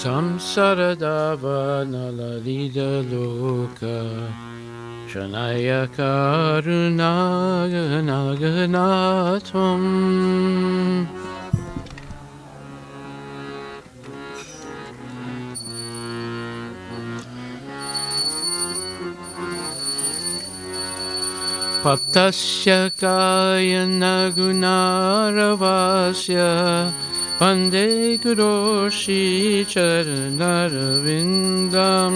Samsaradava nalalida loka Shanaya karunaganaganatvam Paptasya kaya nagunaravasya Vande Guroshi Charanarvindam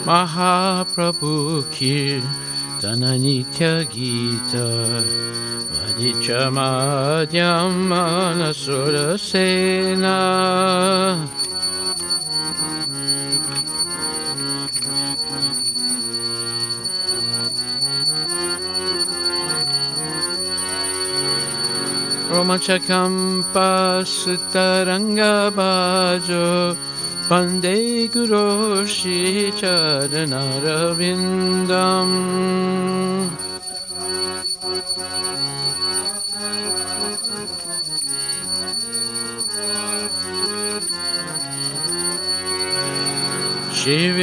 Mahaprabhu Kirtana Nitya Gita Vadichamadhyam Manasura Sena Romachakampa Sutaranga Bhajo Vande Guroshi Charanarvindam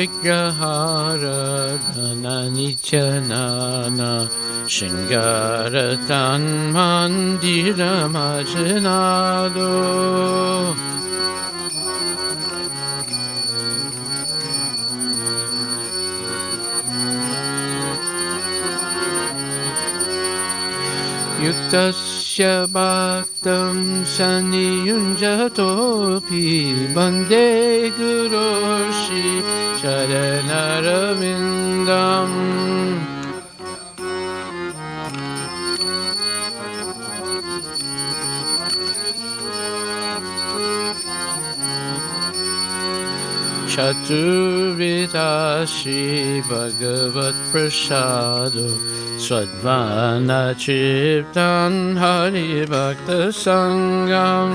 Shivigrahara Dhana Nityanana Shingaratan Mandira Majanado Yuktasya Bhaktam Saniyunjatopi Bande Guroshi Charanarvindam Chaturvidashi Bhagavat Prasado Swadvana Chiptan Hari Bhakta Sangam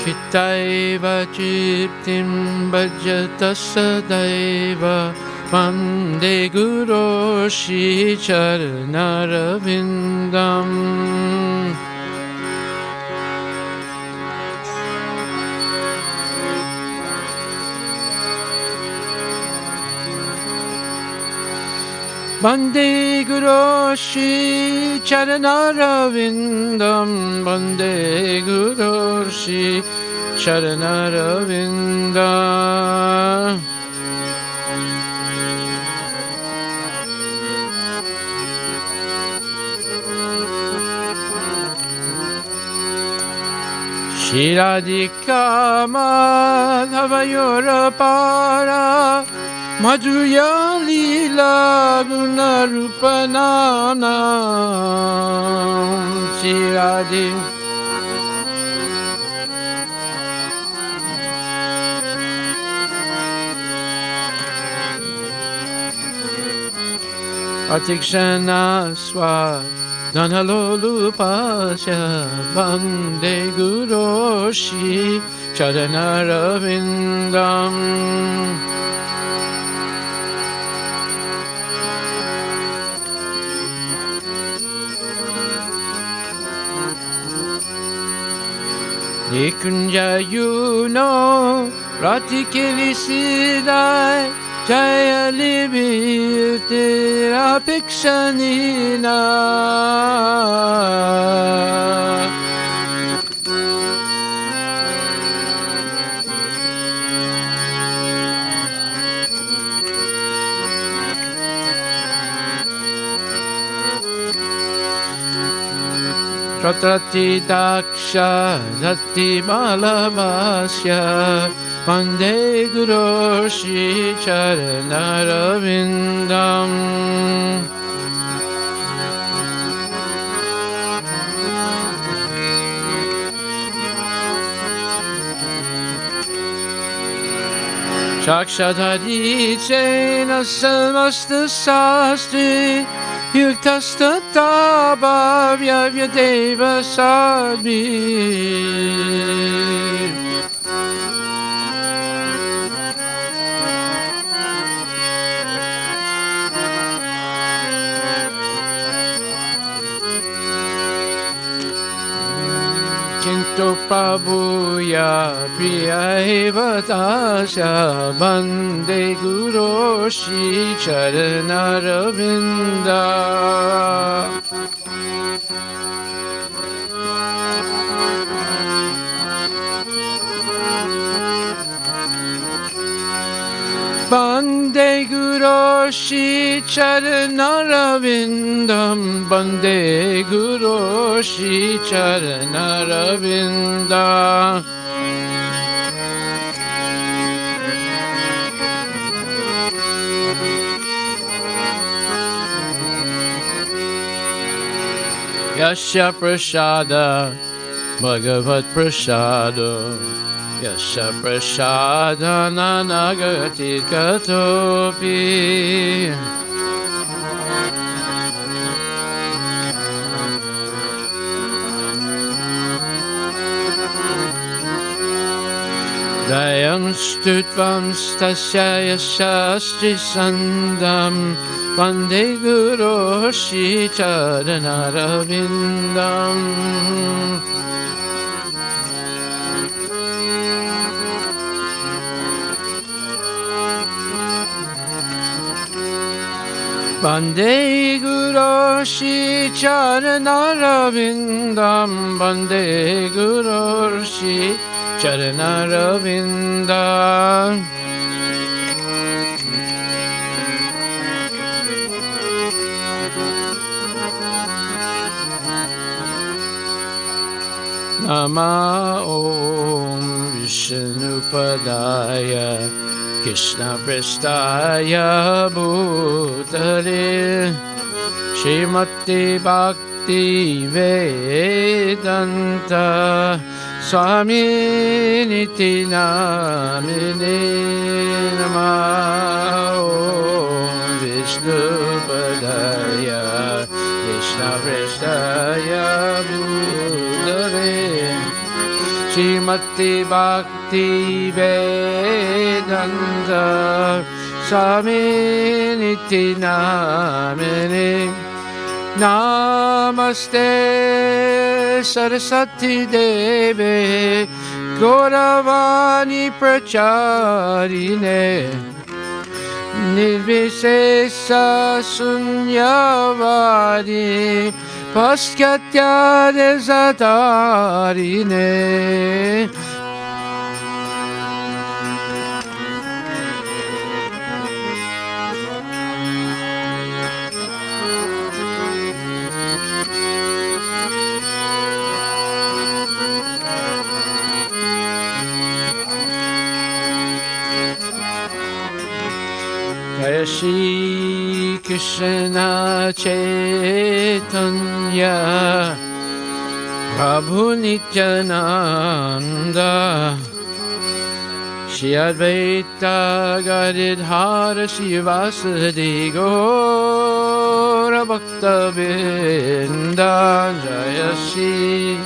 Kitaiva Chiptim Bhajata Sadaiva Vande Guroshi Charanarvindam Vande Guroshi Charanarvindam Vande Guroshi Charanarvindam Shiradika Madhavayorapara Madhurya Lila Gunarupanana Shiradik Atikshana Swad Dhanalolupasya Vande Guroshi Charanarvindam Nikunja Yuno Ratikevisidai Jaya Libitira Pikshanina Pratrati Daksha Dati Malavasya Vande Guroshi Charanarvindam Shakshadhari Chena Samasta Sastri Yuktastata bhavyadeva sadbhi. Kinto Prabhuya Priya Evatasya Bande Guru Shri Charanaravinda. Bande Guru Shri Charanaravindam. Bande Guru Shri Charanaravindam. Yasya Prasada Bhagavat Prasada Yasya Prasada Nanagati Katopi. Dayam Stutvam Stasya Yashastri Sandam Bande Guru Shri Charanaravindaam. Bande Guru Shri Charanaravindaam. Bande Guru Shri Charanaravindaam. Nama Om Vishnupadaya Krishna Prestaya Bhutale Srimati Bhakti Vedanta Swami Niti Namine. Nama Om Vishnupadaya Krishna Prestaya Bhutale Srimati Bhakti Vedanta Swami Niti Namine. Namaste Saraswati Deve Gauravani Pracharine Nirvishesha Sunyavadi Paschatya Desatarine. Jaya Shri Krishna Chaitanya Prabhu Nityananda Shri Advaita Gadadhara Shivasadi Gaura Bhakta Vrinda. Jaya Shri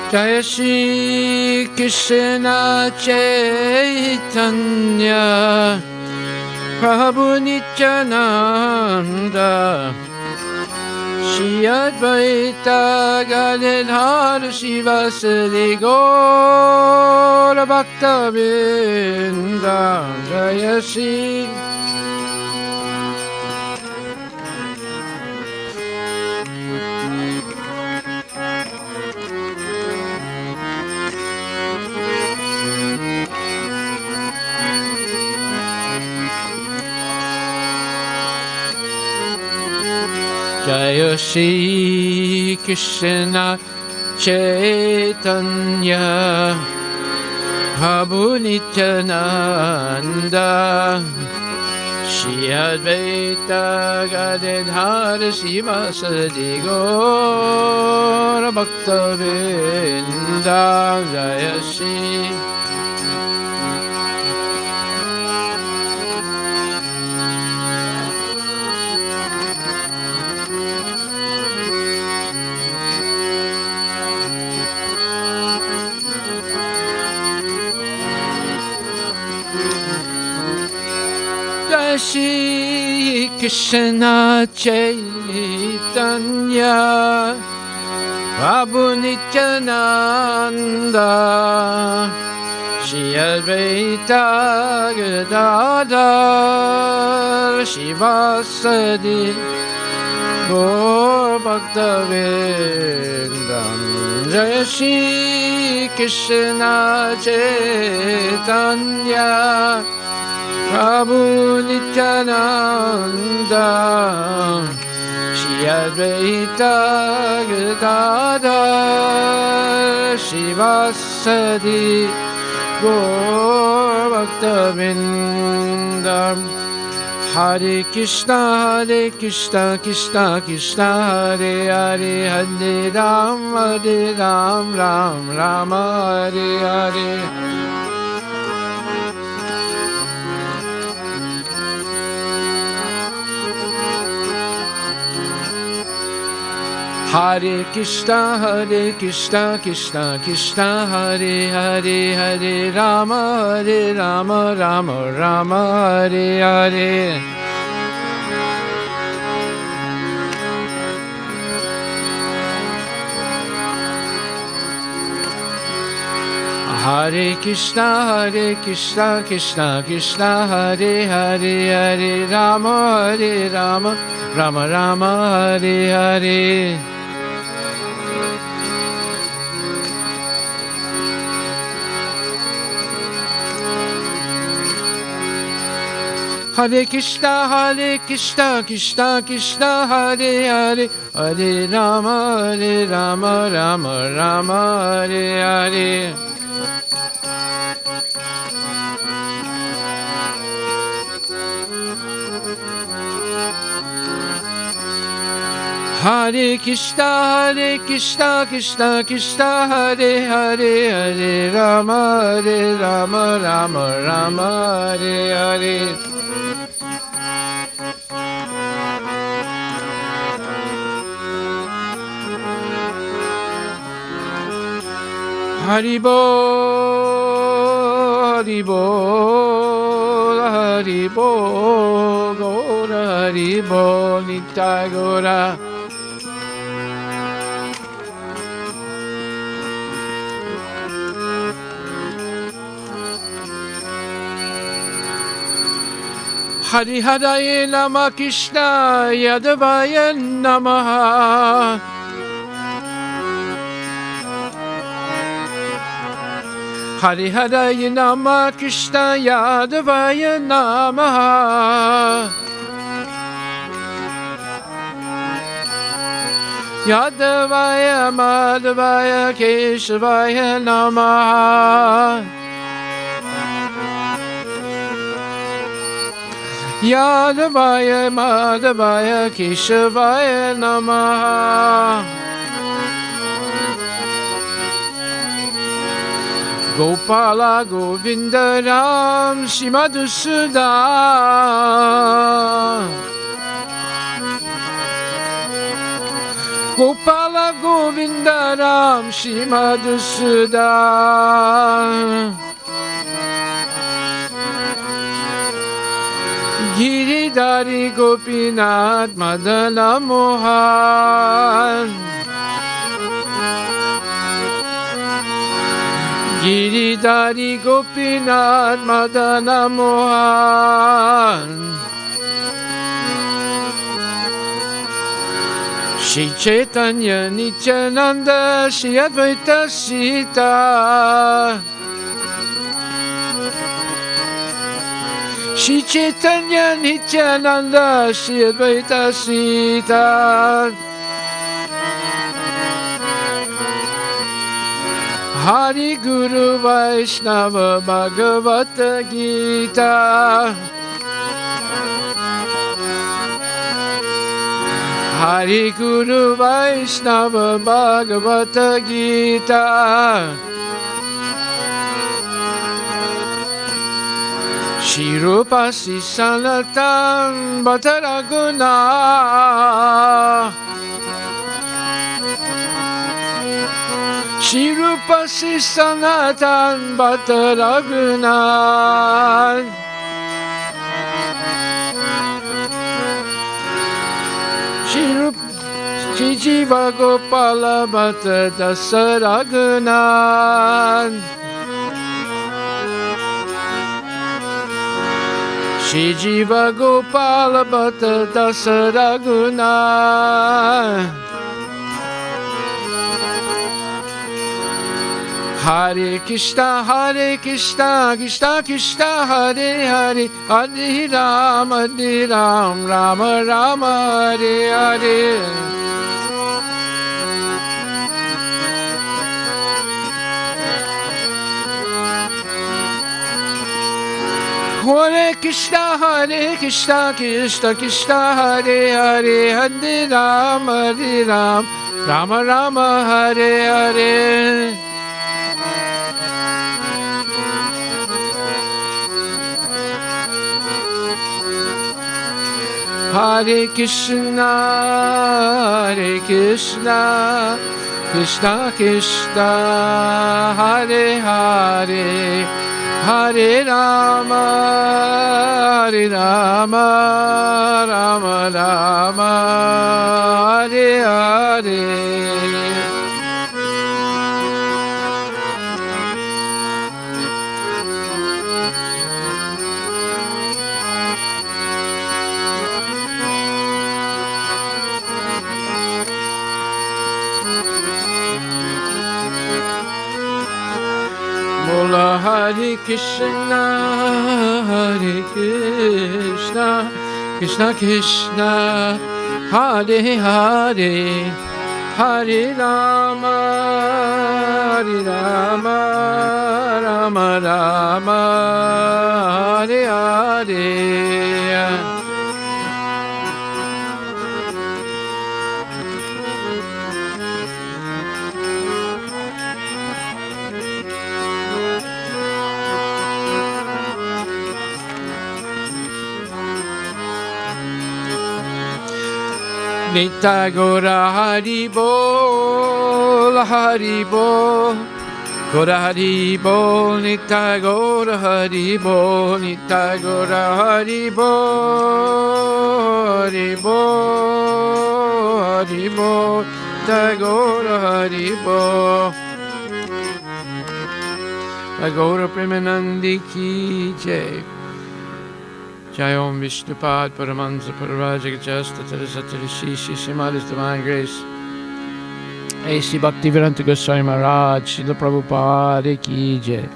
Jaya Shri Krishna Chaitanya Prabhu Nityananda Shri Advaita Gadadhara Shivasadi Gaura Bhakta Vrinda. Jaya Shri Jaya Shri Krishna Chaitanya Prabhu Nityananda Shri Advaita Gadadhara Srivasadi Gaura Bhakta Vrinda Jaya Shri Shri Krishna Chaitanya Prabhu Nityananda Shri Advaita Gadadhara Srivasadi Gaura Bhakta Vrindam Jaya Shri Krishna Chaitanya Prabhu Nityananda Shri Advaita Gadadhara Srivasadi Gaura Bhakta Vrindam Hare Krishna Krishna Krishna Hare Hare Hare Ram Ram Ram Hare Hare Hare Krishna Krishna Krishna Hare Hare Hare Rama Rama Hare Hare Hare Krishna Krishna Krishna Hare Hare Hare Rama Rama Hare Hare Hare Krishna Krishna Krishna Hare Hare Hare Rama Rama Hare Hare Hare Krishna Krishna Krishna Hare Hare Hare Rama Rama Hare Hare Haribo Gora Haribo Nitai Gora Hari Haraye Nama Krishna Yadavaya Namaha Hari Haraye Nama Krishna Yadavaya Namaha Yadavaya Madhavaya Keshavaya Namaha Yadavaya Madhavaya Keshavaya Namaha Gopala Govinda Ram Shimadhusudan Gopala Govinda Ram Shimadhusudan Giridhari Gopinath Madana Mohan Giridhari Gopinath Madana Mohan Shri Chaitanya Nityananda Shri Advaita Sita Shri Chaitanya Nityananda Shri Advaita Sita Hari Guru Vaishnava Bhagavata Gita Hari Guru Vaishnava Bhagavata Gita Shri Rupa Sri Sanatan Bhatta Raghuna Shri Rupa Sri Sanatan Bhatta Raghuna Shri Jiva Gopala Bhatta Dasa Raghuna Shri Jiva Gopala Bhatta Dasa Raghuna Hare Krishna, Krishna Krishna, Hare Hare, Hare Rama, Rama Rama, Hare Hare. Hare Krishna, Krishna Krishna, Hare Hare, Hare Rama, Rama Rama, Hare Hare. Hare Krishna, Krishna Krishna, Hare Hare, Hare Rama, Rama Rama, Hare Hare. Mola Hare Krishna, Krishna Krishna, Hare Hare, Hare Rama, Rama Rama, Hare Hare. Nitai Gora Hari Bol, Hari Bol, Gora Hari Bol, Nitai Gora Hari Bol, Nitai Gora Hari Bol, Hari Bol, Hari Bol, Nitai Gora Hari Bol. Gora Premanandi Ki Jai. Jai Om Vishnupad Paramahansa Pararajagachasta Tarasatari Shri Mother's Divine Grace. A.C. Bhaktivedanta Goswami Maharaj, Srila Prabhupada Ki Jai.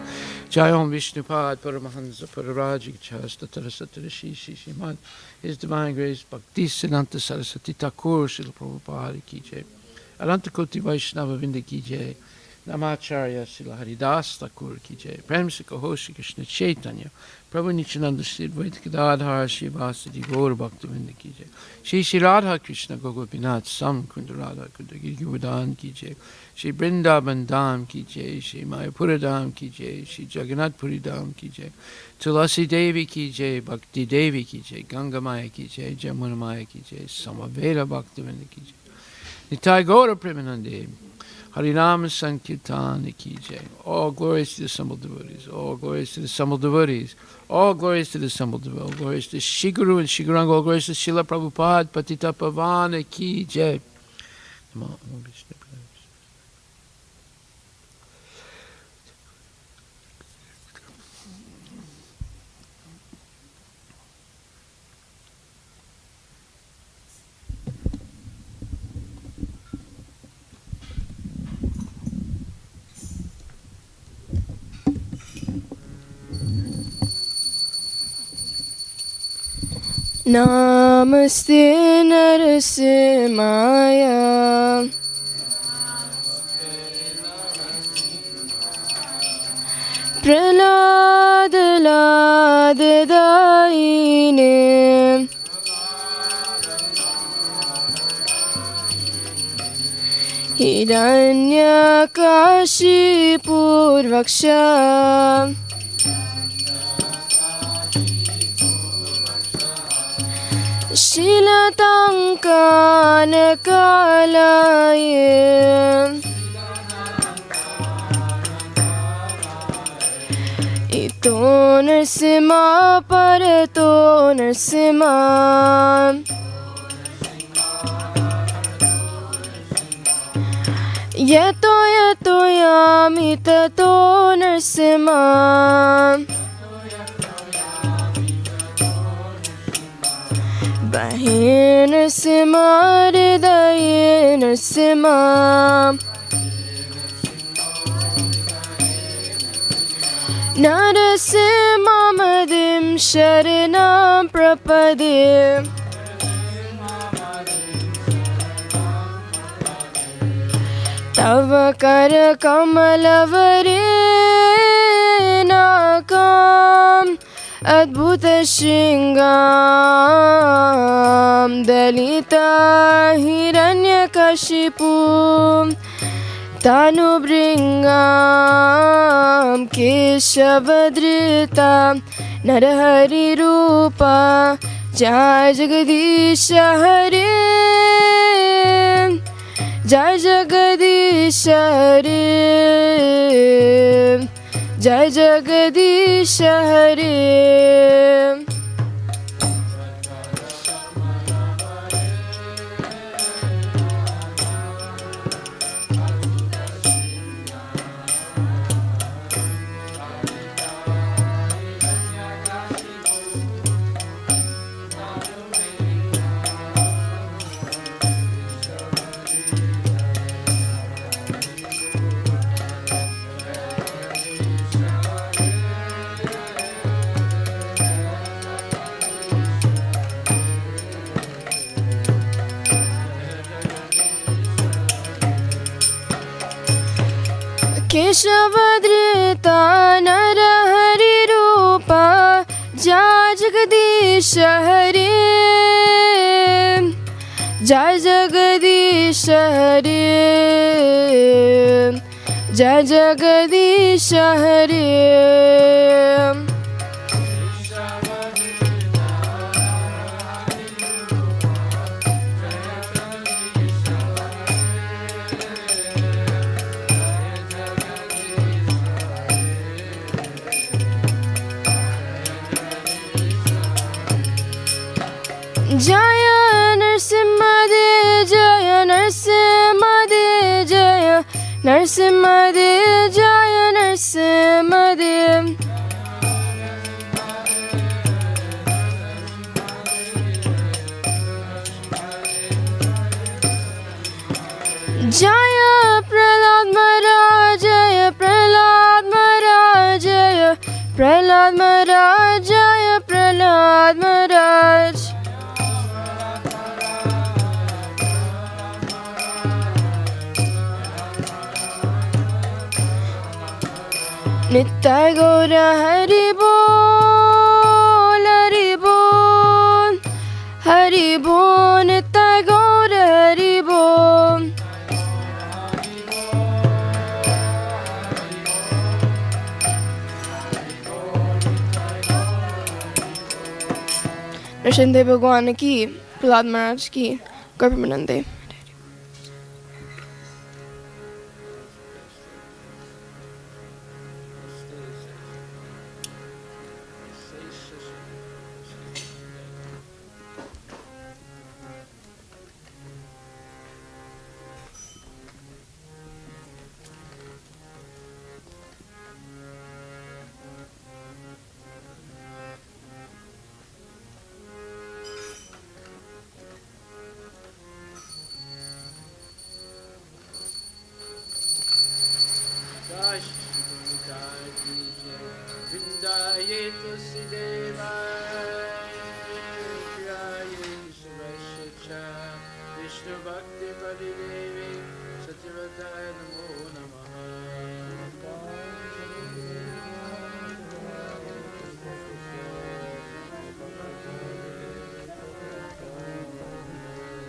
Jai Om Vishnupad Paramahansa Pararajagachasta Tarasatari Shri Mother His Divine Grace Bhaktisiddhanta Saraswati Thakur Srila Prabhupada Ki Jai. Anantakoti Vaishnava Vinda Ki Jai. Namacharya Srila Haridas Thakur Ki Jai. Prem Se Kaho Shri Krishna Chaitanya Prabhu Nityananda Sri Advaita Gadadhara Shri Vasadi Gaur Bhaktavinda Ki Jai. Shri Radha Krishna Gopinath Sam Kunda Radha Kunda Giri Govardhan Ki Jai. Shri Vrindavan Dham Ki Jai. Shri Mayapura Dham Ki Jai. Shri Jagannath Puri Dham Ki Jai. Tulasi Devi Ki Jai. Bhakti Devi Ki Jai. Ganga Maya Ki Jai. Jamuna Maya Ki Jai. Samaveda Bhaktavinda Ki Jai. Nitai Gaura Premanande Harinam Sankirtan Ki Jai. All glories to the assembled devotees. All glories to the assembled devotees. All glories to the assembled devotees. All glories to Shri Guru and Shri Gauranga. All glories to Srila Prabhupada Patita Pavana Ki Jai. Namaste Narasimhaya Prahlad Ladadaine Hiranyakashipurvaksha Shilatankanakalaye Ito Narsima Parato Narsima Yato Yato Yami Tato Narsima Bahe Narsima Hridaye Narsima Narasimhamadim Sharanam Prapade Tava Kara Kamalavare Nakam Adbhuta Shringam Dalita Hiranyakashipu Tanu Bringam Keshavadrita Narahari Rupa Jai Jagadisha Hare Jai Jagadisha Hare Jai Jagadisha Hare Keshavadrita Narahari Rupa Jai Jagadisha Hare Jai Jagadisha Hare Jai Jagadisha Hare Jaya Narsimhade Jaya Narsimhade Jaya Narsimhade Jaya Narsimhade Jaya Prahlad Maharaj Jaya Prahlad Maharaj Jaya Prahlad Maharaj Jaya Prahlad Maharaj Nittai Gaura Hari Bol Hari Bol Hari Bol Nittai Gaura Hari Bol Narasimha भगवान की प्रहलाद महाराज की गर्भमनंदे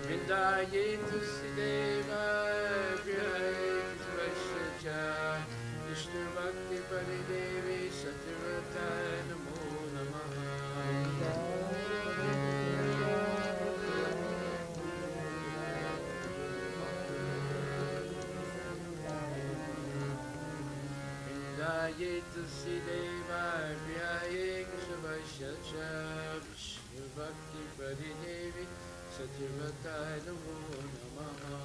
Vrindaye Tusideva Priya cha Vishnu Bhakti Paridevi Satyavrataya Namo Namaha Vrindaye Tulsi Deva Priyaye Keshavasya cha Vishnu Bhakti Paridevi Satyavrataya Namo Namaha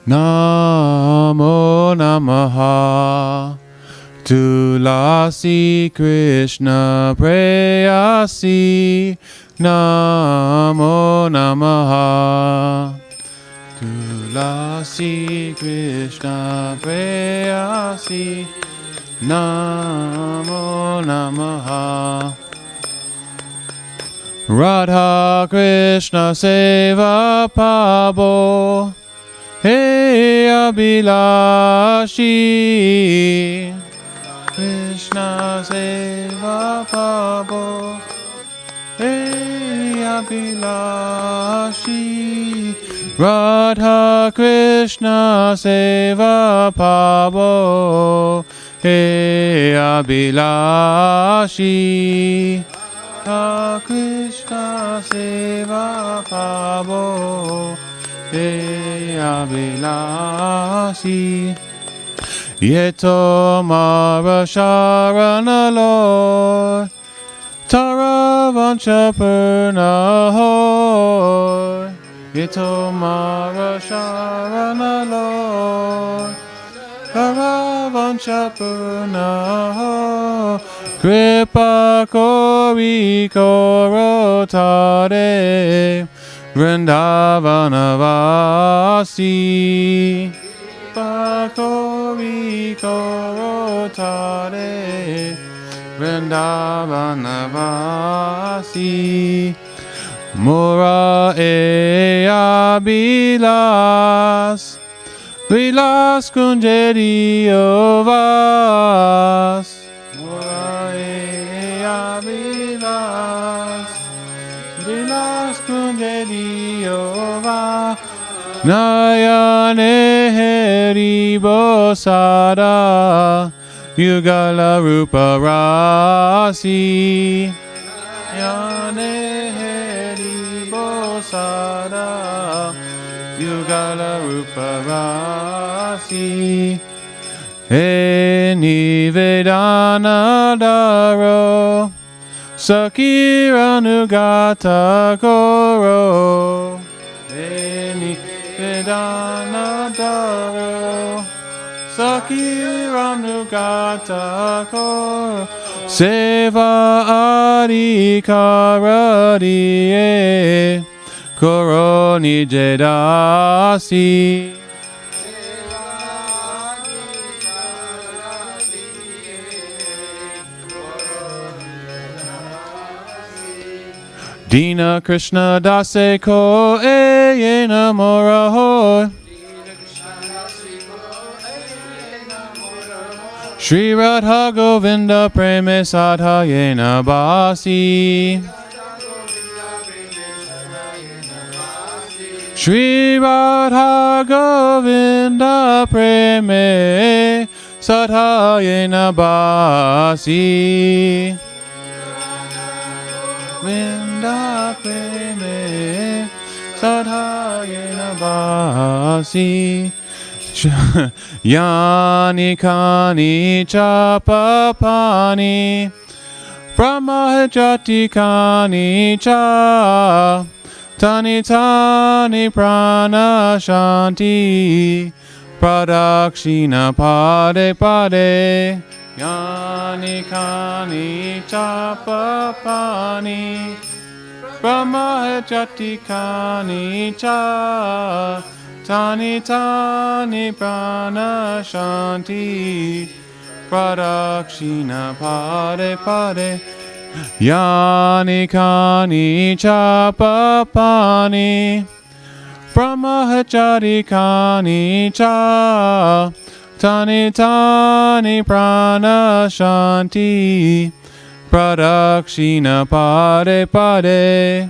Namo Namaha Tulasi Krishna Prayasi Namo Namaha Tulasi Krishna Prayasi Namo Namaha Radha Krishna Seva Pabo Hey Abhilashi Krishna Seva Pabo Hey Abhilashi Radha Krishna Seva Pabo Hey Abhilashi Radha Krishna Seva Pabo Hey Abhilashi Yeto Mara Sharana Lord Tara Vancha Purna Hor Yeto Mara Sharana Lord Tara Vancha Purna Hor Kripa Kori Korotare Vrindavanavasi Pakori Korotare Vrindavanavasi Mura Abilas Vilas Kunjeri Ovas Mura Abilas Vilas Kunjeri Ovas Nayane Heri Bosada Yugala Rupa Rasi Nayane Heri Bosada Yugala Rupa Rasi He Nivedana Daro Sakira Nugata Koro He Vedana Daro Sakira Nugata Koro Seva Adi Karadi Koroni Jedasi Dina Krishna Dase Ko Eyena Moraho Shri Radha Govinda Preme Sadhayena Basi Shri Radha Govinda Preme Sadhayena Basi Vinda Preme Sadhayena Basi Yani Kani Chapapani Brahma Jati Kani Cha Tani tani prana shanti. Pradakshina pade pade. Yani kani chapa pani. Brahma jati kani cha. Tani tani prana shanti. Pradakshina pade pade. Yani kani chapa pani. Brahmachari kani cha. Tani tani prana shanti. Pradakshina pade pade.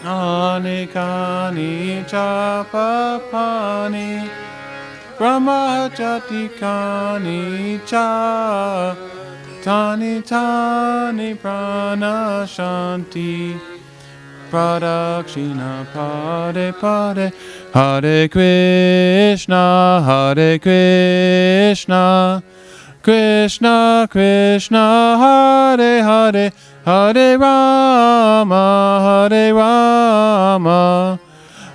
Yani kani chapa pani. Brahmachari kani cha. Tani tani prana shanti. Pradakshina pade pade. Hare Krishna, Hare Krishna, Krishna Krishna, Hare Hare, Hare Rama, Hare Rama,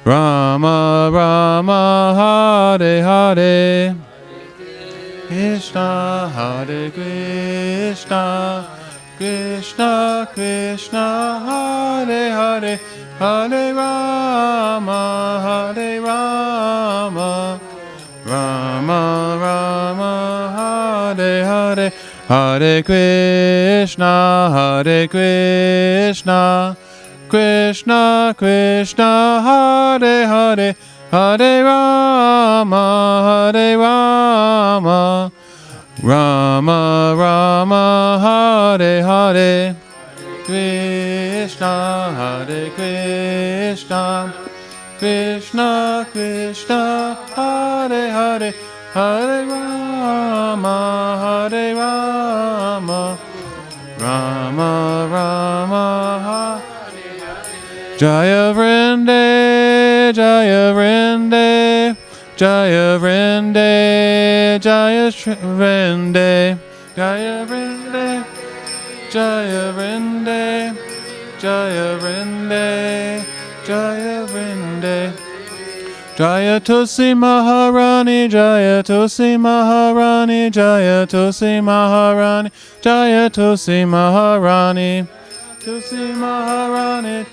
Rama Rama, Hare Hare. Krishna, Hare Krishna, Krishna Krishna, Hare Hare, Hare Rama, Hare Rama, Rama Rama, Hare Hare. Hare Krishna, Hare Krishna, Krishna Krishna, Hare Hare, Hare Rama, Hare Rama, Rama Rama, Hare Hare. Krishna, Hare Krishna, Krishna Krishna, Hare Hare, Hare Rama, Hare Rama, Rama Rama, Hare. Jaya Vrinde, Jaya Vrinde, Jaya Vrinde, Jaya Vrinde, Jaya Vrinde, Jaya Vrinde, Jaya Vrinde, Jaya Vrinde. Jaya Tusi Maharani, Jaya Tusi Maharani, Jaya Tusi Maharani, Jaya Tusi Maharani, Tusi Maharani,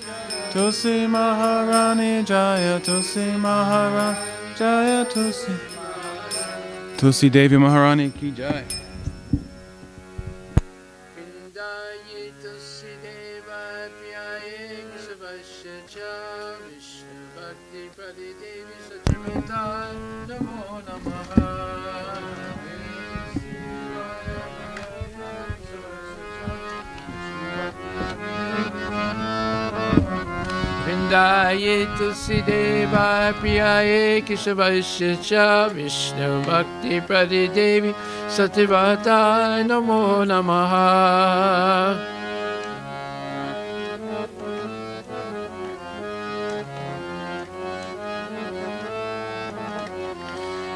Tusi Maharani, Jaya Tusi Maharani, Jaya Tusi. Tusi Devi Maharani ki jai. Vrindaye tulsi deva piyaye kisavasya cha Vishnu bhakti prade devi satyamita namo namaha. Vrindaye tulsi deva piyaye kisavasya cha Vishnu bhakti prade devi satyavata namo namaha.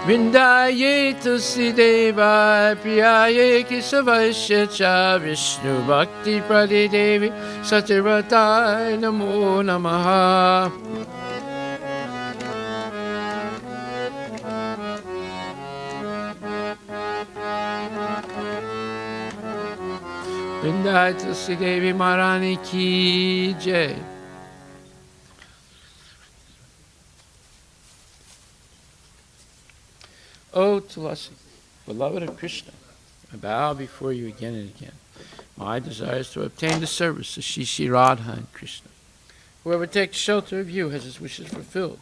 Vrindaye tulsi deva piyaye kisavasya cha Vishnu bhakti prade devi satyavata namo namaha. Vrindaye tulsi devi Maharani ki jai. O Tulasi, beloved of Krishna, I bow before you again and again. My desire is to obtain the service of Shri Shri Radha and Krishna. Whoever takes shelter of you has his wishes fulfilled.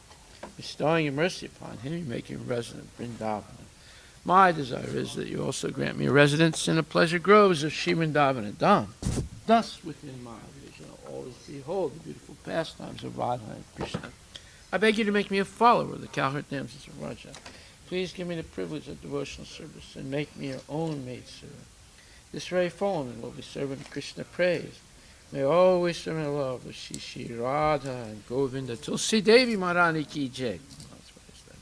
Bestowing your mercy upon him, you make him resident of Vrindavan. My desire is that you also grant me a residence in the pleasure groves of Shri Vrindavan Dham. Thus, within my vision, I'll always behold the beautiful pastimes of Radha and Krishna. I beg you to make me a follower of the cowherd dances of Raja. Please give me the privilege of devotional service and make me your own maidservant. This very following will be serving Krishna praise. May always serve in love with Shri Shri Radha and Govinda Tulsi Devi Maharani ki jai. That's what I said.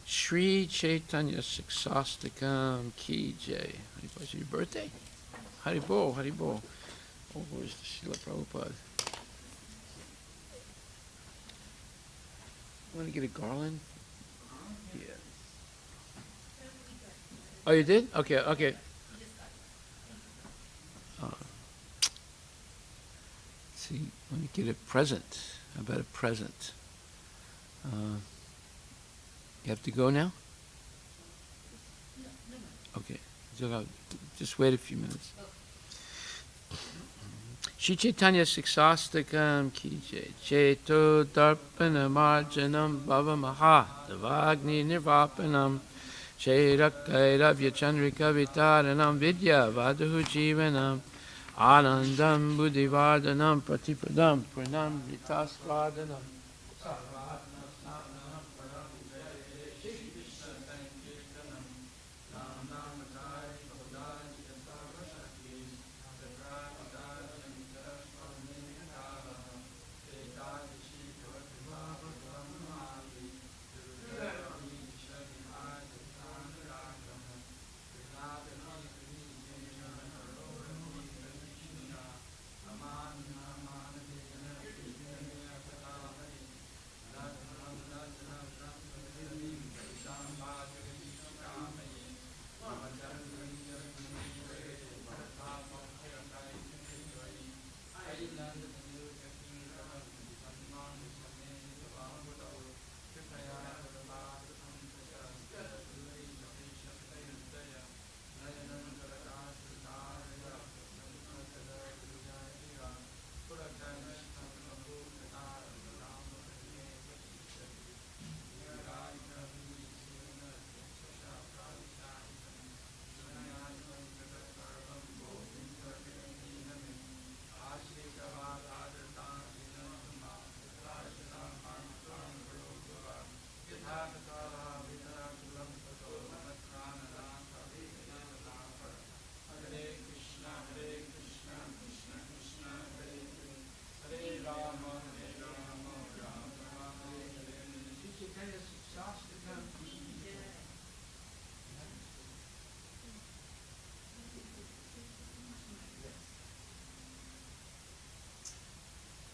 Shri Chaitanya Siksastakam ki jai. Is your birthday? Hari Bol, Hari Bol. Oh, where's the Srila Prabhupada? You want to get a garland? Yeah. Oh, you did? Okay, okay. See, let me get a present. How about a present? You have to go now? Okay. Just wait a few minutes. Shri Chaitanya Siksastakam Ki Jai Cheto Darpana Marjanam Bhava Maha Devagni Nirvapanam Shairakairabhya Chandrika Vitaranam Vidya Vadahu Jivanam Anandam Buddhivardhanam Pratipadam Pranam Vitasvadanam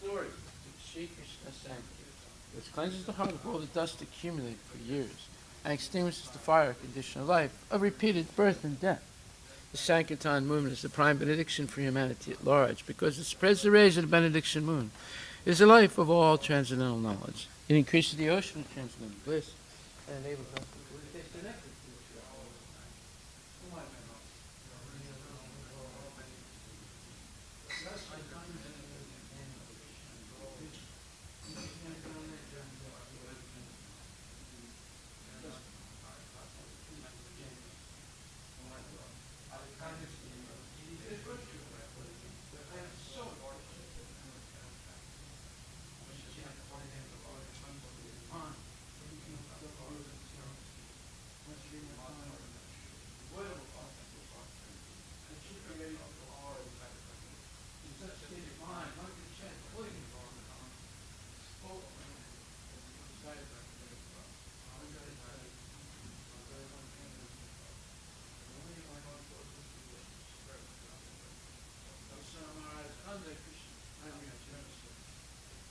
Glory to Shri Krishna Sankirtan, which cleanses the heart of all the dust accumulated for years and extinguishes the fire condition of life of repeated birth and death. The Sankirtan movement is the prime benediction for humanity at large because it spreads the rays of the benediction moon. It is the life of all transcendental knowledge. It increases the ocean of transcendental bliss and enables us to taste the nectar.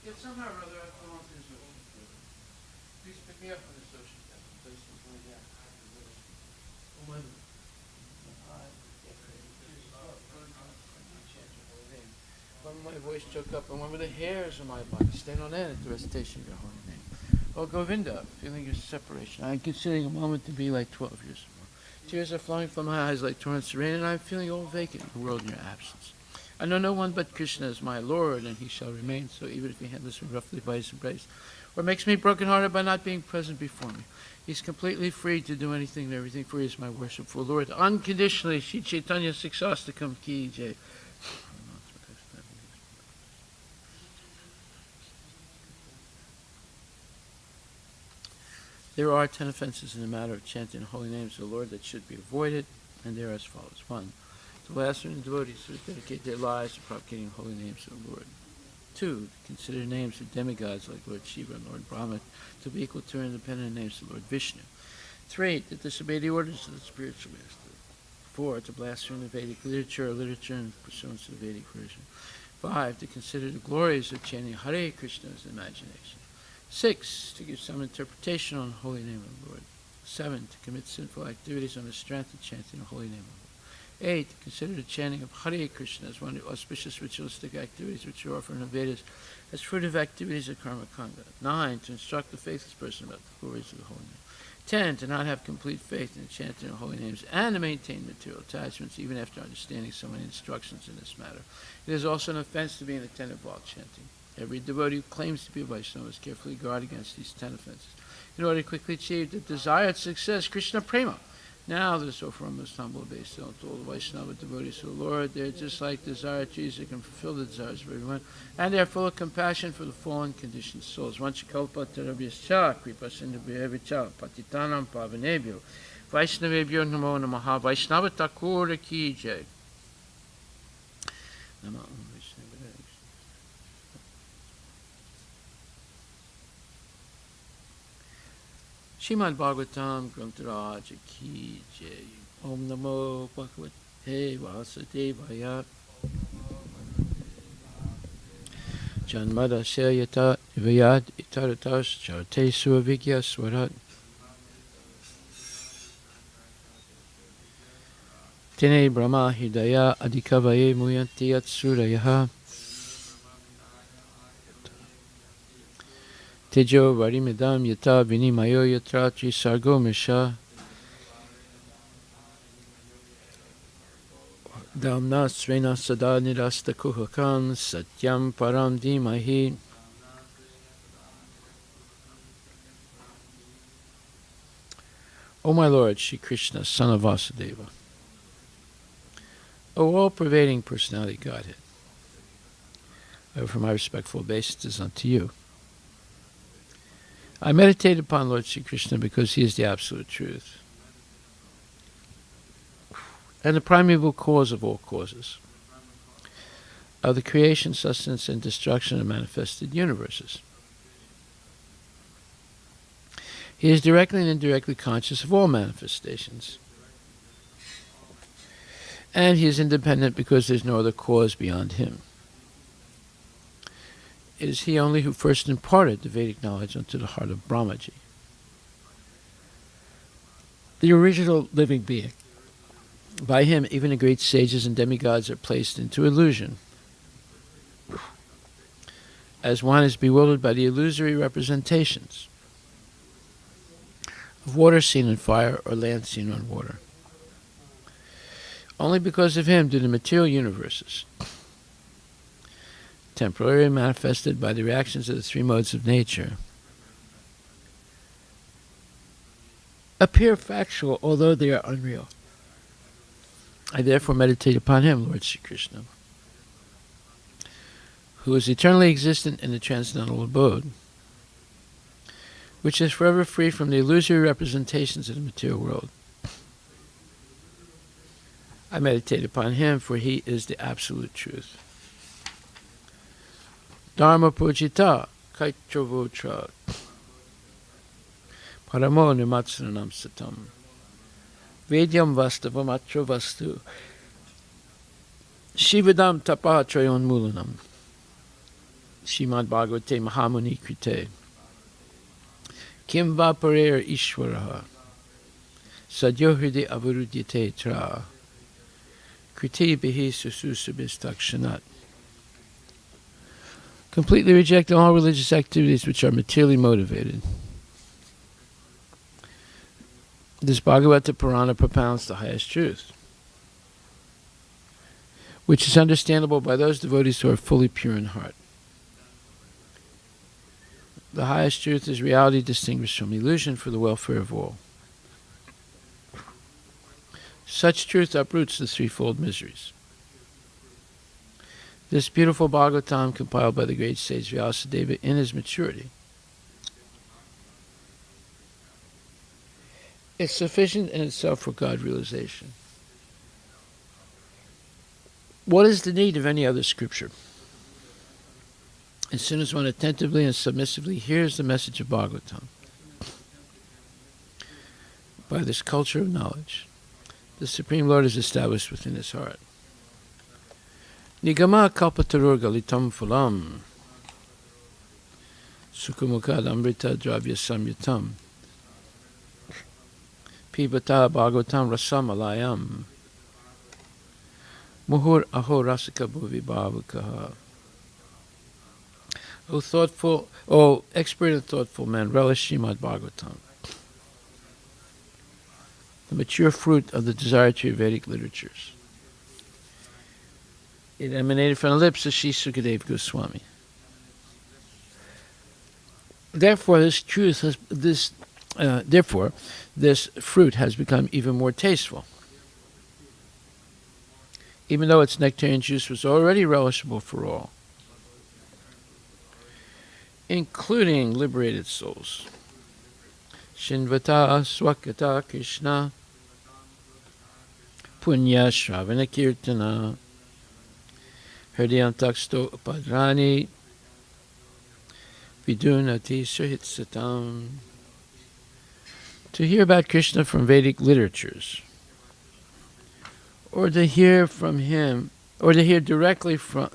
Yet somehow or other I've gone through this ocean. Please pick me up on this ocean. Place me going down. Oh my. When my voice choked up and when were the hairs of my body stand on end at the recitation of your holy name. Oh Govinda, feeling your separation. I am considering a moment to be like 12 years or more. Tears are flowing from my eyes like torrents of rain, and I am feeling all vacant in the world in your absence. I know no one but Krishna is my Lord, and he shall remain so, even if he handles me roughly by his embrace, or makes me brokenhearted by not being present before me. He's completely free to do anything and everything, for he is my worshipful Lord. Unconditionally, Shri Chaitanya Siksastakam Ki Jai. There are 10 offenses in the matter of chanting holy names of the Lord that should be avoided, and they are as follows. 1. To lacerate devotees who dedicate their lives to propagating holy names of the Lord. 2. To consider names of demigods like Lord Shiva and Lord Brahma to be equal to or independent names of Lord Vishnu. 3. To disobey the orders of the spiritual master. 4. To blaspheme the Vedic literature or literature in pursuance to the Vedic version. 5. To consider the glories of chanting Hare Krishna as imagination. 6. To give some interpretation on the holy name of the Lord. 7. To commit sinful activities on the strength of chanting the holy name of the Lord. 8. To consider the chanting of Hare Krishna as one of the auspicious ritualistic activities which are offered in the Vedas as fruitive activities of karma kanga. 9. To instruct the faithless person about the glories of the holy name. 10. To not have complete faith in the chanting of holy names and to maintain material attachments even after understanding so many instructions in this matter. It is also an offense to be inattentive while chanting. Every devotee who claims to be a Vaishnava must carefully guard against these 10 offenses in order to quickly achieve the desired success, Krishna Prema. Now let us offer our most humble obeisance to all the Vaishnava devotees of the Lord. They are just like desire trees that can fulfill the desires of everyone, and they are full of compassion for the fallen conditioned souls. Vanchakalpa tarabhyascha kripa sindhubhyavicha patitanam pavanebhyo Vaishnavebhyo namo namaha. Vaishnava Thakur ki jai. Namo Srimad Bhagavatam Grantaraj ki jai. Om Namo Bhagavate Vasudevaya. Janmada Seyata Vayad Itaratas Charte Suvigya Swarat. Tene Brahma Hidaya Adikavaye Muyanti Yatsurayaha. Tejo Varimidam Yata Vinimayo Yatrati Sargo Misha Damna Srena Sada Nirasta Kuhakan Satyam Param Dimahi. O my Lord, Shri Krishna, son of Vasudeva, O all-pervading personality Godhead, I offer my respectful obeisances unto you. I meditate upon Lord Shri Krishna because he is the absolute truth and the primeval cause of all causes, of the creation, sustenance, and destruction of manifested universes. He is directly and indirectly conscious of all manifestations, and he is independent because there is no other cause beyond him. It is he only who first imparted the Vedic knowledge unto the heart of Brahmaji, the original living being. By him, even the great sages and demigods are placed into illusion, as one is bewildered by the illusory representations of water seen in fire or land seen on water. Only because of him do the material universes, temporarily manifested by the reactions of the three modes of nature, appear factual, although they are unreal. I therefore meditate upon him, Lord Sri Krishna, who is eternally existent in the transcendental abode, which is forever free from the illusory representations of the material world. I meditate upon him, for he is the absolute truth. Dharma Pujita Kaitravotra Paramo Nimatsranam Satam Vedyam Vastavam Atra Vastu Shivadam Tapa Trayon Mulanam Srimad Bhagavate Mahamuni Krite Kim Vaparer Ishwaraha Sadyohride Avarudyate Tra Kriti Bihi Sususubhistakshanat. Completely rejecting all religious activities which are materially motivated. This Bhagavata Purana propounds the highest truth, which is understandable by those devotees who are fully pure in heart. The highest truth is reality distinguished from illusion for the welfare of all. Such truth uproots the threefold miseries. This beautiful Bhagavatam, compiled by the great sage Vyasadeva in his maturity, is sufficient in itself for God realization. What is the need of any other scripture? As soon as one attentively and submissively hears the message of Bhagavatam, by this culture of knowledge, the Supreme Lord is established within his heart. Nigama kalpatarur galitam phulam sukumukad amrita dravya samyutam pibata bhagavatam rasamalayam muhur aho rasika bhuvi bhavakaha. O expert and thoughtful man, relish Srimad Bhagavatam, the mature fruit of the desire to hear Vedic literatures. It emanated from the lips of Sri Sukadeva Goswami. Therefore, this fruit has become even more tasteful, even though its nectarian juice was already relishable for all, including liberated souls. Shinvata swakata Krishna punya shravana kirtana hridyantaksto upadrani vidunati sahitsatam. To hear about Krishna from Vedic literatures, or to hear from him, or to hear directly from,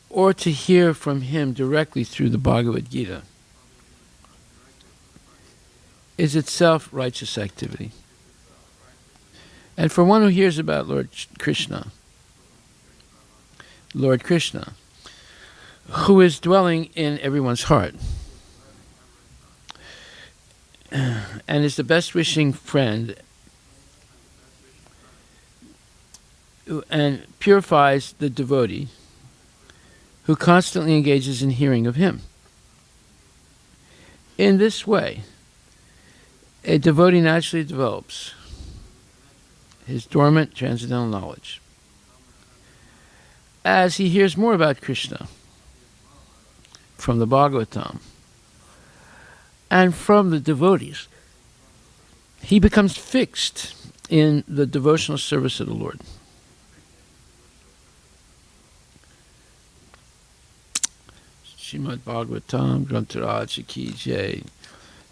or to hear from him directly through the Bhagavad Gita, is itself righteous activity. And for one who hears about Lord Krishna, who is dwelling in everyone's heart, and is the best wishing friend, and purifies the devotee who constantly engages in hearing of him. In this way, a devotee naturally develops his dormant transcendental knowledge. As he hears more about Krishna from the Bhagavatam and from the devotees, he becomes fixed in the devotional service of the Lord. Srimad Bhagavatam, Grantaraj Ki Jai.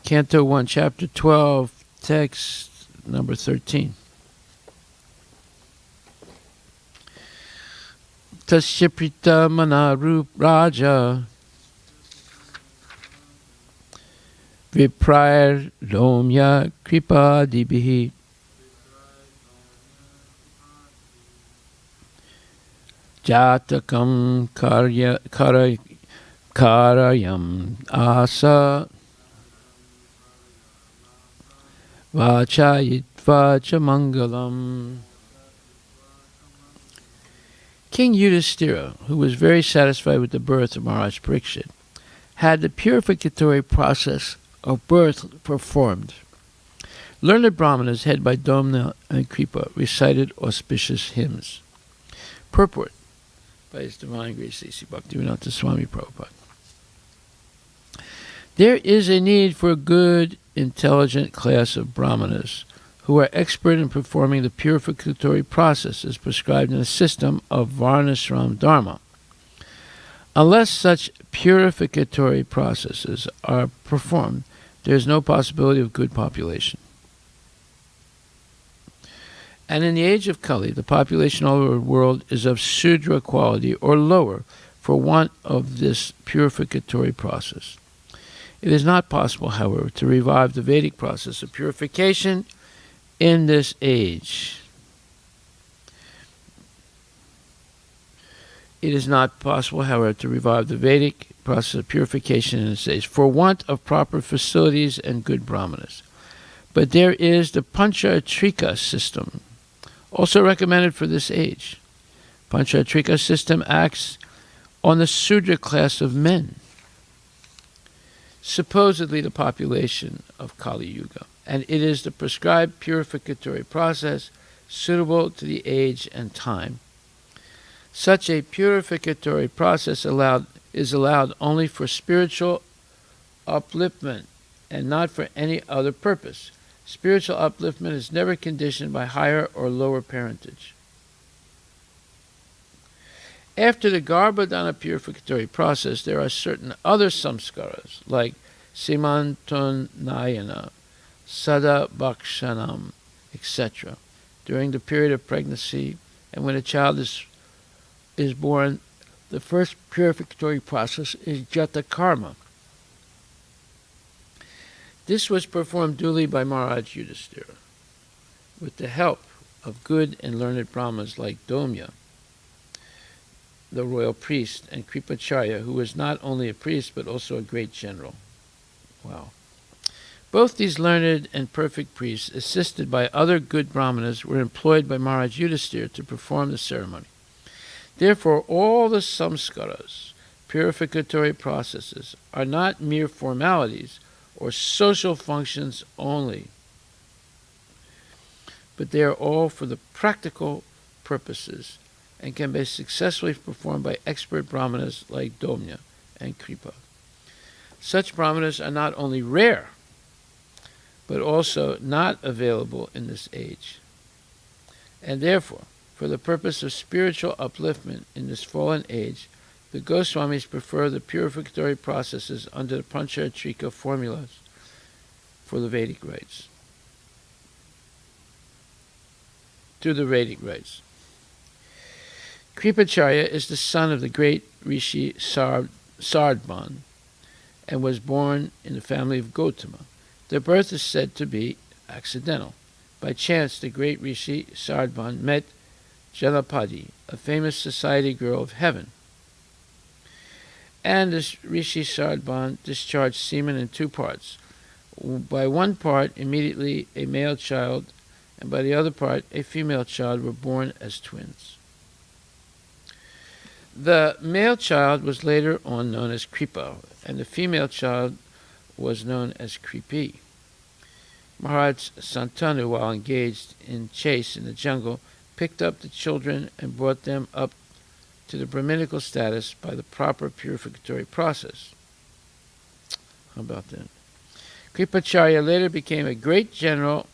Canto 1, Chapter 12, text number 13. Tasya prita manarup raja viprair lomya kripa dibihi jatakam karayam asa vachayitva cha mangalam. King Yudhishthira, who was very satisfied with the birth of Maharaj Parikshit, had the purificatory process of birth performed. Learned Brahmanas, headed by Domna and Kripa, recited auspicious hymns. Purport by His Divine Grace A.C. Bhaktivedanta Swami Prabhupada. There is a need for a good, intelligent class of Brahmanas who are expert in performing the purificatory processes prescribed in the system of Varnashram Dharma. Unless such purificatory processes are performed, there is no possibility of good population. And in the age of Kali, the population all over the world is of Sudra quality or lower for want of this purificatory process. It is not possible, however, to revive the Vedic process of purification in this age. It is not possible, however, to revive the Vedic process of purification in this age for want of proper facilities and good brahmanas. But there is the Panchatrika system, also recommended for this age. Panchatrika system acts on the Sudra class of men, supposedly the population of Kali Yuga, and it is the prescribed purificatory process suitable to the age and time. Such a purificatory process is allowed only for spiritual upliftment and not for any other purpose. Spiritual upliftment is never conditioned by higher or lower parentage. After the Garbhadana purificatory process, there are certain other samskaras, like Simantanayana, Sada Bhakshanam, etc., during the period of pregnancy, and when a child is born, the first purificatory process is jata karma. This was performed duly by Maharaj Yudhisthira, with the help of good and learned Brahmanas like Domya, the royal priest, and Kripacharya, who was not only a priest but also a great general. Wow. Both these learned and perfect priests, assisted by other good Brahmanas, were employed by Maharaj Yudhisthira to perform the ceremony. Therefore, all the samskaras, purificatory processes, are not mere formalities or social functions only, but they are all for the practical purposes and can be successfully performed by expert Brahmanas like Domya and Kripa. Such Brahmanas are not only rare, but also not available in this age. And therefore, for the purpose of spiritual upliftment in this fallen age, the Goswamis prefer the purificatory processes under the Panchatrika formulas for the Vedic rites, to the Vedic rites. Kripacharya is the son of the great Rishi Sardban and was born in the family of Gautama. Their birth is said to be accidental. By chance, the great Rishi Sardban met Jalapadi, a famous society girl of heaven. And this Rishi Sardban discharged semen in two parts. By one part, immediately a male child, and by the other part, a female child were born as twins. The male child was later on known as Kripa, and the female child was known as Kripi. Maharaj Santanu, while engaged in chase in the jungle, picked up the children and brought them up to the Brahminical status by the proper purificatory process. How about that? Kripacharya later became a great general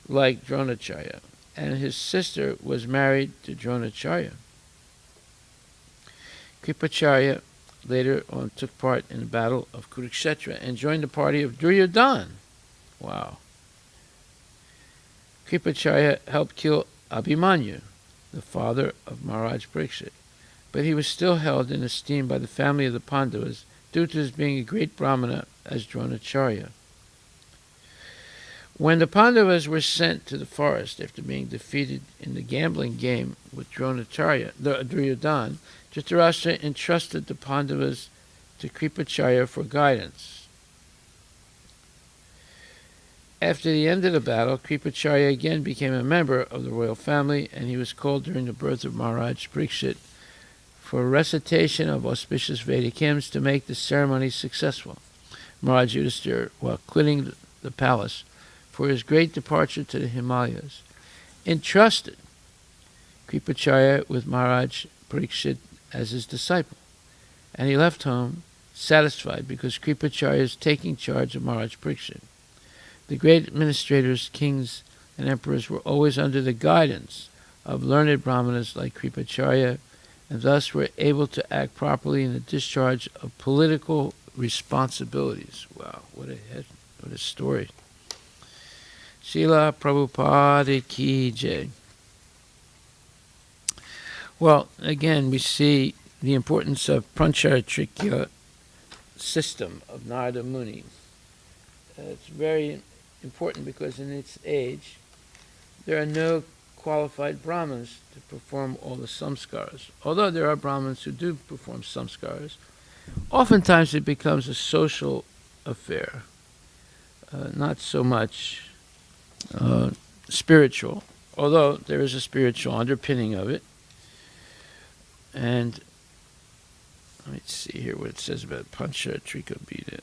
like Dronacharya, and his sister was married to Dronacharya. Kripacharya later on took part in the battle of Kurukshetra and joined the party of Duryodhana. Wow. Kripacharya helped kill Abhimanyu, the father of Maharaj Parikshit, but he was still held in esteem by the family of the Pandavas due to his being a great Brahmana as Dronacharya. When the Pandavas were sent to the forest after being defeated in the gambling game with Duryodhana, Dhritarashtra entrusted the Pandavas to Kripacharya for guidance. After the end of the battle, Kripacharya again became a member of the royal family, and he was called during the birth of Maharaj Parikshit for a recitation of auspicious Vedic hymns to make the ceremony successful. Maharaj Yudhisthira, while quitting the palace for his great departure to the Himalayas, entrusted Kripacharya with Maharaj Parikshit as his disciple, and he left home satisfied because Kripacharya is taking charge of Maharaj Parikshit. The great administrators, kings, and emperors were always under the guidance of learned Brahmanas like Kripacharya, and thus were able to act properly in the discharge of political responsibilities. Wow, what a story. Srila Prabhupada Ki Jai. Well, again, we see the importance of Panchatrikya system of Narada Muni. It's very important because in its age, there are no qualified Brahmins to perform all the samskaras. Although there are Brahmins who do perform samskaras, oftentimes it becomes a social affair, not so much spiritual, although there is a spiritual underpinning of it. And let's see here what it says about Panchatrika Bida.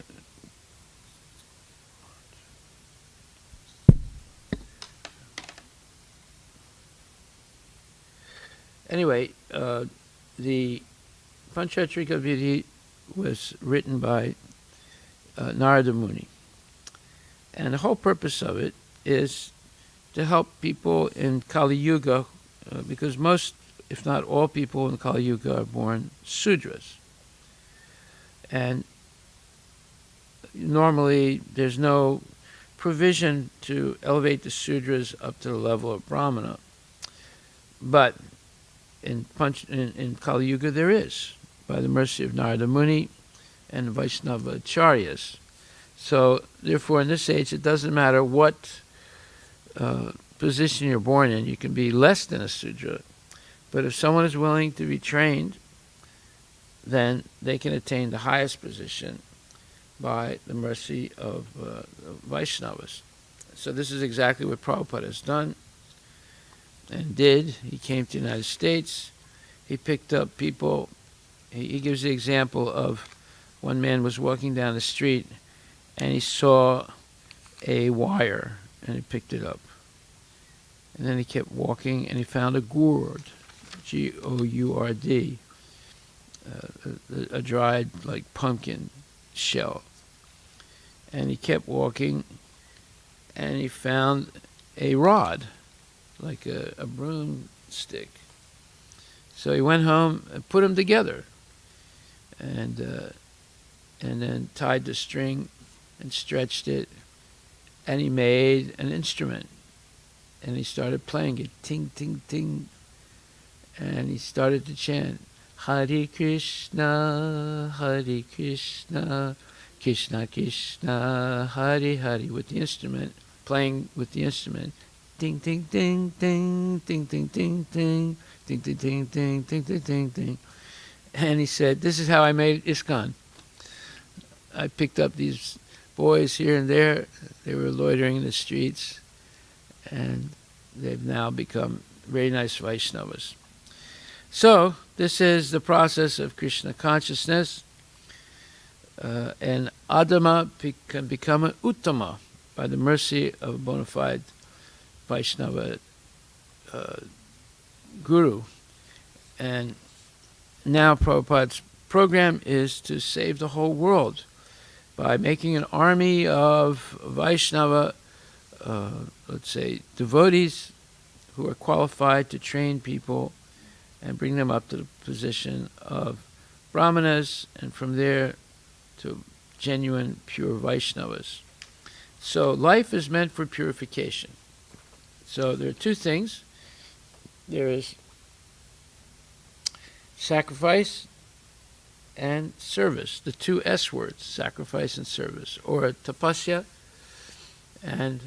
Anyway, the Panchatrika Vidhi was written by Narada Muni. And the whole purpose of it is to help people in Kali Yuga, because most, if not all people in Kali Yuga are born Sudras. And normally there's no provision to elevate the Sudras up to the level of Brahmana But in Kali Yuga there is, by the mercy of Narada Muni and Vaishnava Acharyas. So, therefore, in this age, it doesn't matter what position you're born in. You can be less than a Sudra. But if someone is willing to be trained, then they can attain the highest position by the mercy of Vaishnavas. So this is exactly what Prabhupada has done and did. He came to the United States. He picked up people. He gives the example of one man was walking down the street and he saw a wire and he picked it up. And then he kept walking and he found a gourd, Gourd, a dried like pumpkin shell. And he kept walking and he found a rod, like a broomstick. So he went home and put them together and then tied the string and stretched it, and he made an instrument. And he started playing it, ting, ting, ting. And he started to chant, Hare Krishna, Hare Krishna, Krishna Krishna, Hare Hare, with the instrument, playing with the instrument. Ding, ding, ding, ding, ding, ding, ding, ding, ding, ding, ding, ding, ding, ding, ding, ding. And he said, this is how I made ISKCON. I picked up these boys here and there. They were loitering in the streets, and they've now become very nice Vaishnavas. So, this is the process of Krishna consciousness. And Adama can become an Uttama by the mercy of a bona fide Vaishnava guru. And now Prabhupada's program is to save the whole world by making an army of Vaishnava, let's say, devotees who are qualified to train people and bring them up to the position of brahmanas, and from there to genuine, pure Vaishnavas. So life is meant for purification. So there are two things. There is sacrifice and service, the two S words, sacrifice and service, or tapasya and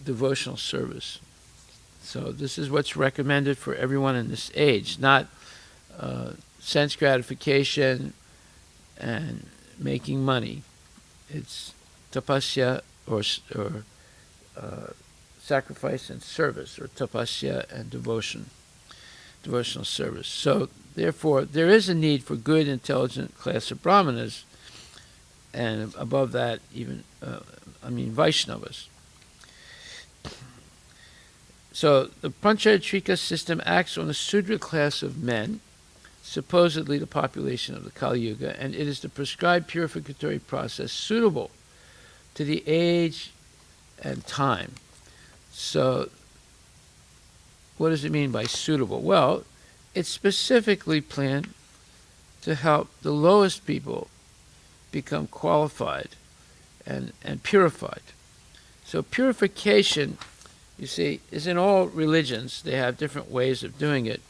devotional service. So this is what's recommended for everyone in this age, not sense gratification and making money. It's tapasya or sacrifice and service, or tapasya and devotional service. So therefore, there is a need for good, intelligent class of brahmanas, and above that, even Vaishnavas. So the Panchayatrika system acts on the Sudra class of men, supposedly the population of the Kali Yuga, and it is the prescribed purificatory process suitable to the age and time. So what does it mean by suitable? Well, it's specifically planned to help the lowest people become qualified and purified. So purification, you see, is in all religions. They have different ways of doing it.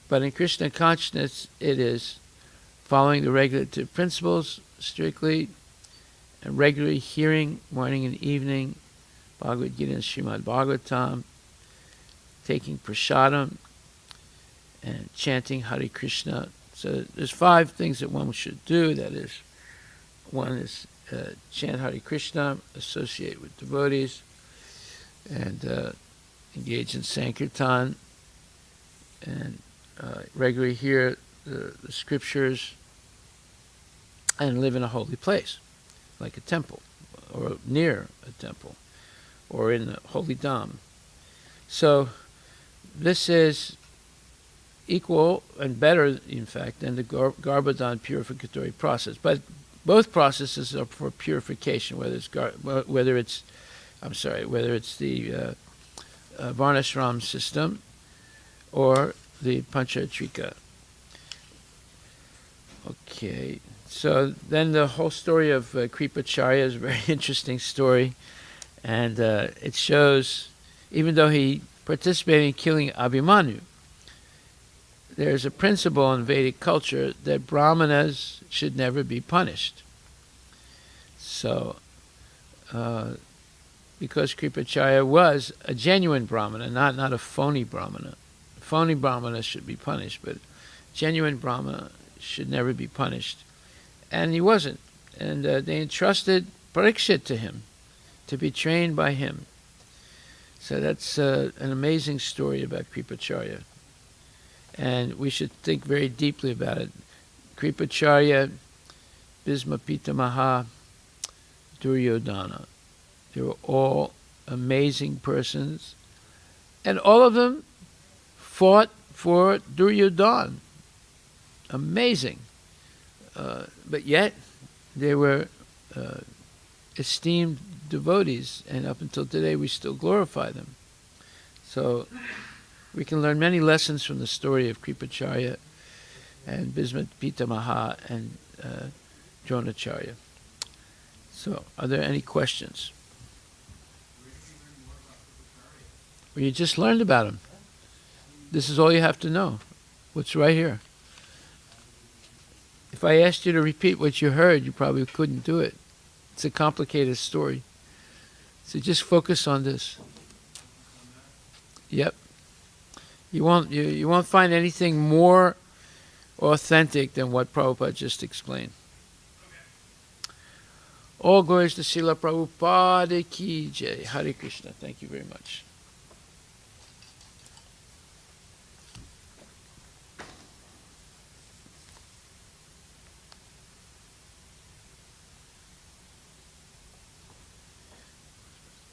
But in Krishna consciousness, it is following the regulative principles strictly, and regularly hearing morning and evening Bhagavad Gita and Srimad Bhagavatam, taking prasadam, and chanting Hare Krishna. So there's 5 things that one should do. That is, one is chant Hare Krishna, associate with devotees, and engage in Sankirtan, and regularly hear the scriptures, and live in a holy place, like a temple, or near a temple, or in the holy dham. So this is equal and better, in fact, than the Garbhodhan purificatory process. But both processes are for purification, whether it's the Varnashram system or the Panchayatrika. Okay, so then the whole story of Kripacharya is a very interesting story, and it shows even though he participated in killing Abhimanyu. There's a principle in Vedic culture that brahmanas should never be punished. So, because Kripacharya was a genuine brahmana, not a phony brahmana. Phony brahmanas should be punished, but genuine brahmana should never be punished. And he wasn't. And they entrusted Parikshit to him, to be trained by him. So that's an amazing story about Kripacharya. And we should think very deeply about it. Kripacharya, Bhisma Pitamaha, Duryodhana. They were all amazing persons. And all of them fought for Duryodhana. Amazing. But yet, they were esteemed devotees, and up until today we still glorify them. So we can learn many lessons from the story of Kripacharya and Bhisma Pitamaha and Dronacharya. So, are there any questions? Well, you just learned about him. This is all you have to know. What's right here. If I asked you to repeat what you heard, you probably couldn't do it. It's a complicated story. So just focus on this. Yep. You won't find anything more authentic than what Prabhupada just explained. All glories to Srila Prabhupada ki jai. Hare Krishna. Thank you very much.